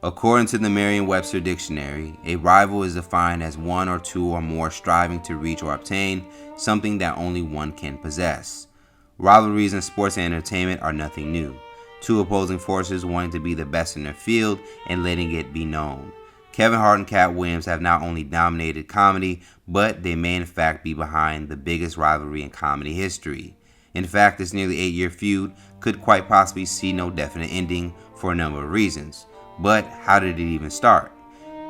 According to the Merriam-Webster Dictionary, a rival is defined as one or two or more striving to reach or obtain something that only one can possess. Rivalries in sports and entertainment are nothing new. Two opposing forces wanting to be the best in their field and letting it be known. Kevin Hart and Katt Williams have not only dominated comedy, but they may in fact be behind the biggest rivalry in comedy history. In fact, this nearly 8-year feud could quite possibly see no definite ending for a number of reasons. But how did it even start?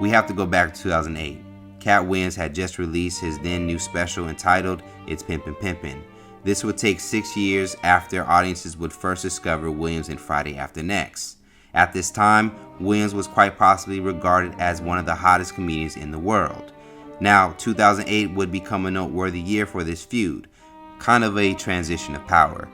We have to go back to 2008. Katt Williams had just released his then new special entitled It's Pimpin' Pimpin'. This would take 6 years after audiences would first discover Williams in Friday After Next. At this time, Williams was quite possibly regarded as one of the hottest comedians in the world. Now, 2008 would become a noteworthy year for this feud, kind of a transition of power.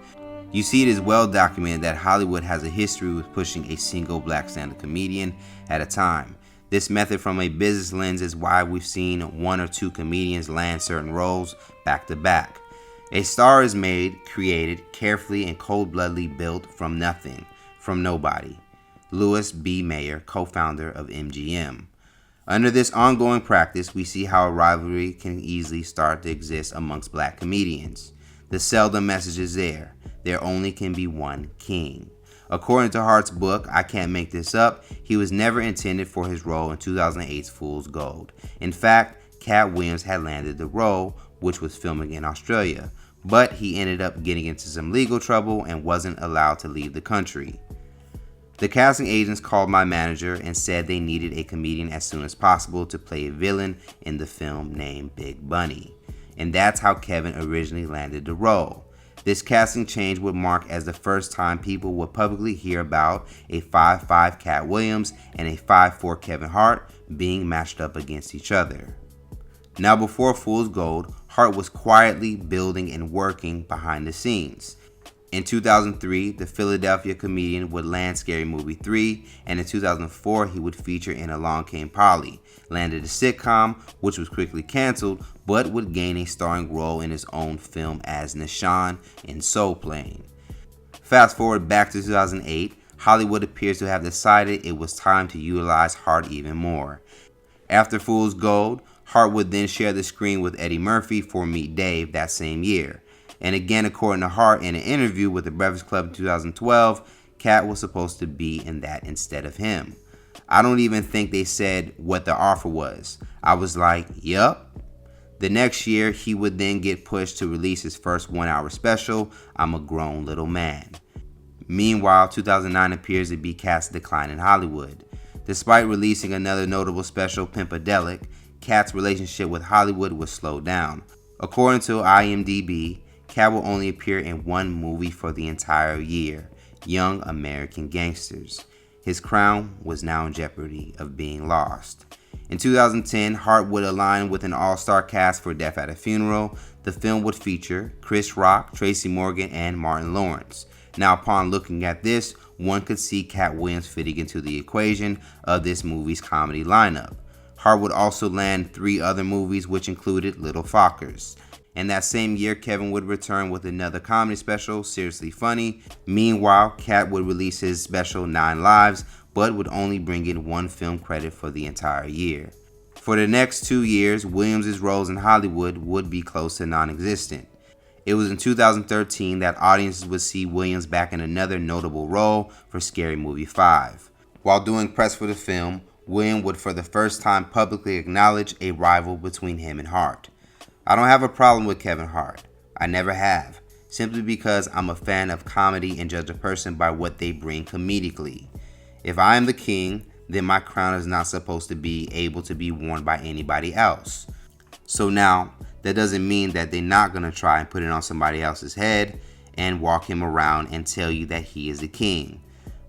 You see, it is well documented that Hollywood has a history with pushing a single black stand-up comedian at a time. This method from a business lens is why we've seen one or two comedians land certain roles back to back. A star is made, created, carefully and cold-bloodedly built from nothing, from nobody. Louis B. Mayer, co-founder of MGM. Under this ongoing practice, we see how a rivalry can easily start to exist amongst black comedians. The seldom message is there. There only can be one king. According to Hart's book, I Can't Make This Up, he was never intended for his role in 2008's Fool's Gold. In fact, Katt Williams had landed the role, which was filming in Australia, but he ended up getting into some legal trouble and wasn't allowed to leave the country. The casting agents called my manager and said they needed a comedian as soon as possible to play a villain in the film named Big Bunny. And that's how Kevin originally landed the role. This casting change would mark as the first time people would publicly hear about a 5'5" Katt Williams and a 5'4" Kevin Hart being matched up against each other. Now, before Fool's Gold, Hart was quietly building and working behind the scenes. In 2003, the Philadelphia comedian would land Scary Movie 3, and in 2004, he would feature in Along Came Polly, landed a sitcom, which was quickly canceled, but would gain a starring role in his own film as Nishan in Soul Plane. Fast forward back to 2008, Hollywood appears to have decided it was time to utilize Hart even more. After Fool's Gold, Hart would then share the screen with Eddie Murphy for Meet Dave that same year. And again, according to Hart in an interview with The Breakfast Club in 2012, Katt was supposed to be in that instead of him. I don't even think they said what the offer was. I was like, yup. The next year, he would then get pushed to release his first 1-hour special, I'm a Grown Little Man. Meanwhile, 2009 appears to be Katt's decline in Hollywood. Despite releasing another notable special, Pimpadelic, Katt's relationship with Hollywood was slowed down. According to IMDb, Katt will only appear in one movie for the entire year, Young American Gangsters. His crown was now in jeopardy of being lost. In 2010, Hart would align with an all-star cast for Death at a Funeral. The film would feature Chris Rock, Tracy Morgan, and Martin Lawrence. Now, upon looking at this, one could see Katt Williams fitting into the equation of this movie's comedy lineup. Hart would also land 3 other movies, which included Little Fockers. And that same year, Kevin would return with another comedy special, Seriously Funny. Meanwhile, Katt would release his special 9 Lives, but would only bring in 1 film credit for the entire year. For the next 2 years, Williams' roles in Hollywood would be close to non-existent. It was in 2013 that audiences would see Williams back in another notable role for Scary Movie 5. While doing press for the film, Williams would for the first time publicly acknowledge a rival between him and Hart. I don't have a problem with Kevin Hart. I never have, simply because I'm a fan of comedy and judge a person by what they bring comedically. If I am the king, then my crown is not supposed to be able to be worn by anybody else. So now, that doesn't mean that they're not going to try and put it on somebody else's head and walk him around and tell you that he is the king.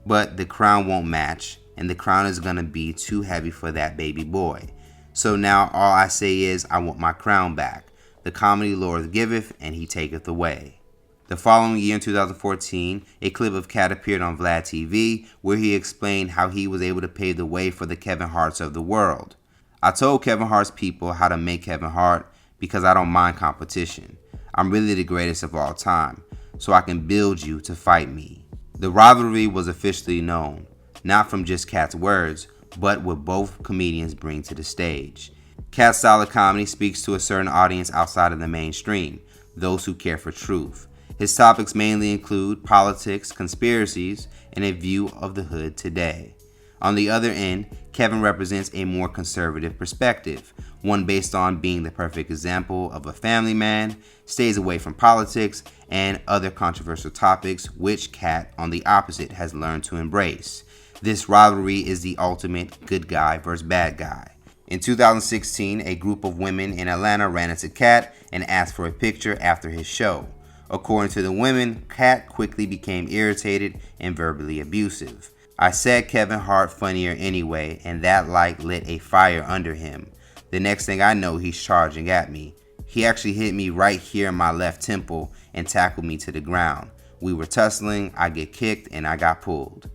But the crown won't match, and the crown is going to be too heavy for that baby boy. So now all I say is, I want my crown back. The comedy Lord giveth, and he taketh away. The following year in 2014, a clip of Katt appeared on Vlad TV where he explained how he was able to pave the way for the Kevin Harts of the world. I told Kevin Hart's people how to make Kevin Hart because I don't mind competition. I'm really the greatest of all time, so I can build you to fight me. The rivalry was officially known, not from just Katt's words, but what both comedians bring to the stage. Katt's style of comedy speaks to a certain audience outside of the mainstream, those who care for truth. His topics mainly include politics, conspiracies, and a view of the hood today. On the other end, Kevin represents a more conservative perspective, one based on being the perfect example of a family man, stays away from politics, and other controversial topics which Katt, on the opposite, has learned to embrace. This rivalry is the ultimate good guy versus bad guy. In 2016, a group of women in Atlanta ran into Katt and asked for a picture after his show. According to the women, Katt quickly became irritated and verbally abusive. I said Kevin Hart funnier anyway, and that lit a fire under him. The next thing I know, he's charging at me. He actually hit me right here in my left temple and tackled me to the ground. We were tussling, I get kicked, and I got pulled.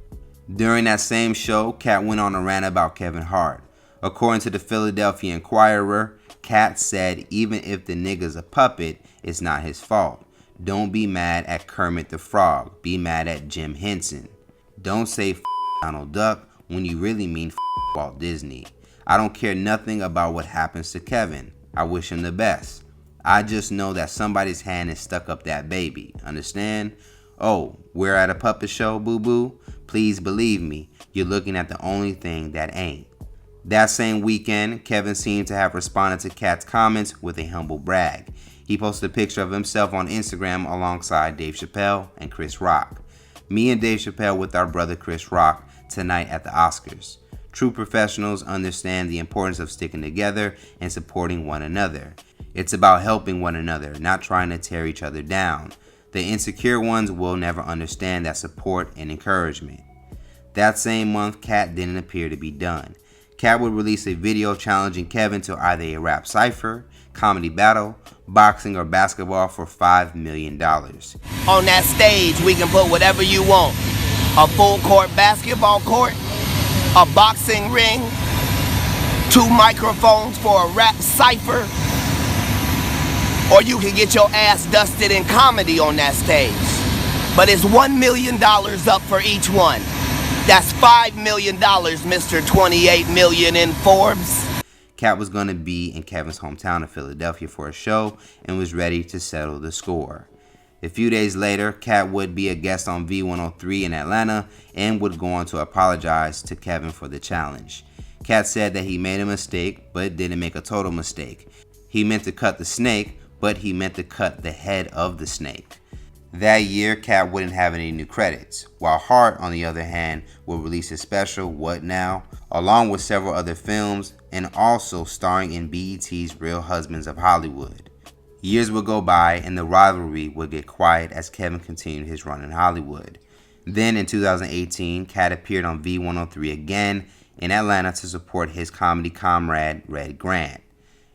During that same show, Katt went on a rant about Kevin Hart. According to the Philadelphia Inquirer, Katt said even if the nigga's a puppet, it's not his fault. Don't be mad at Kermit the Frog, be mad at Jim Henson. Don't say Donald Duck when you really mean Walt Disney. I don't care nothing about what happens to Kevin. I wish him the best. I just know that somebody's hand is stuck up that baby. Understand? Oh, we're at a puppet show, boo-boo? Please believe me, you're looking at the only thing that ain't. That same weekend, Kevin seemed to have responded to Katt's comments with a humble brag. He posted a picture of himself on Instagram alongside Dave Chappelle and Chris Rock. Me and Dave Chappelle with our brother Chris Rock tonight at the Oscars. True professionals understand the importance of sticking together and supporting one another. It's about helping one another, not trying to tear each other down. The insecure ones will never understand that support and encouragement. That same month, Katt didn't appear to be done. Katt would release a video challenging Kevin to either a rap cypher, comedy battle, boxing, or basketball for $5 million. On that stage, we can put whatever you want. A full court basketball court, a boxing ring, 2 microphones for a rap cypher, or you can get your ass dusted in comedy on that stage. But it's $1 million up for each one. That's $5 million, Mr. 28 million in Forbes. Katt was going to be in Kevin's hometown of Philadelphia for a show and was ready to settle the score. A few days later, Katt would be a guest on V103 in Atlanta and would go on to apologize to Kevin for the challenge. Katt said that he made a mistake, but didn't make a total mistake. He meant to cut the snake, but he meant to cut the head of the snake. That year, Katt wouldn't have any new credits, while Hart, on the other hand, would release his special, What Now?, along with several other films, and also starring in BET's Real Husbands of Hollywood. Years would go by, and the rivalry would get quiet as Kevin continued his run in Hollywood. Then, in 2018, Katt appeared on V103 again in Atlanta to support his comedy comrade, Red Grant.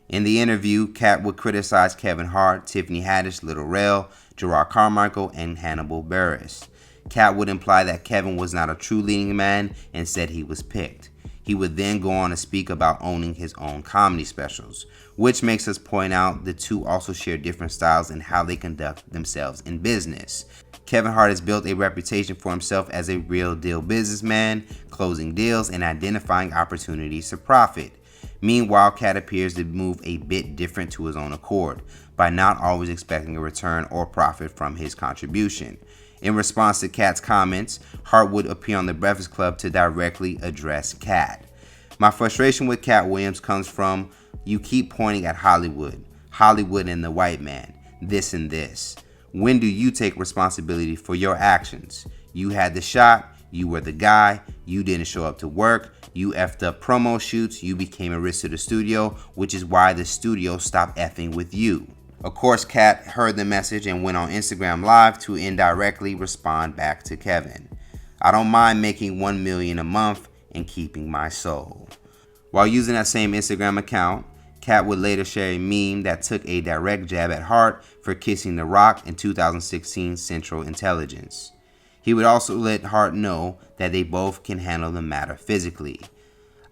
In the interview, Katt would criticize Kevin Hart, Tiffany Haddish, Lil Rel, Gerard Carmichael, and Hannibal Buress. Katt would imply that Kevin was not a true leading man and said he was picked. He would then go on to speak about owning his own comedy specials, which makes us point out the two also share different styles in how they conduct themselves in business. Kevin Hart has built a reputation for himself as a real deal businessman, closing deals and identifying opportunities to profit. Meanwhile, Katt appears to move a bit different to his own accord, by not always expecting a return or profit from his contribution. In response to Katt's comments, Hart would appear on The Breakfast Club to directly address Katt. My frustration with Katt Williams comes from, you keep pointing at Hollywood and the white man, this and this. When do you take responsibility for your actions? You had the shot, you were the guy, you didn't show up to work, you effed up promo shoots, you became a risk to the studio, which is why the studio stopped effing with you. Of course, Katt heard the message and went on Instagram Live to indirectly respond back to Kevin. I don't mind making $1 million a month and keeping my soul. While using that same Instagram account, Katt would later share a meme that took a direct jab at Hart for kissing The Rock in 2016 Central Intelligence. He would also let Hart know that they both can handle the matter physically.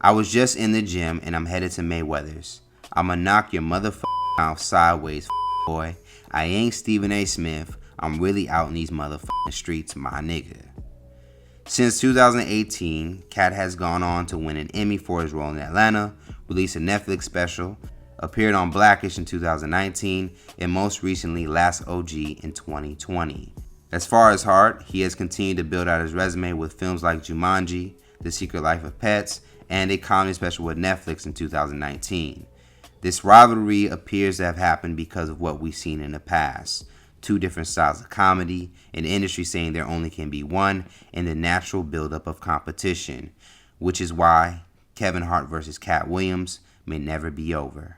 I was just in the gym and I'm headed to Mayweather's. I'ma knock your motherfucking mouth sideways, boy. I ain't Stephen A. Smith. I'm really out in these motherfucking streets, my nigga. Since 2018, Katt has gone on to win an Emmy for his role in Atlanta, released a Netflix special, appeared on Blackish in 2019, and most recently Last OG in 2020. As far as Hart, he has continued to build out his resume with films like Jumanji, The Secret Life of Pets, and a comedy special with Netflix in 2019. This rivalry appears to have happened because of what we've seen in the past. Two different styles of comedy, an industry saying there only can be one, and the natural buildup of competition, which is why Kevin Hart versus Katt Williams may never be over.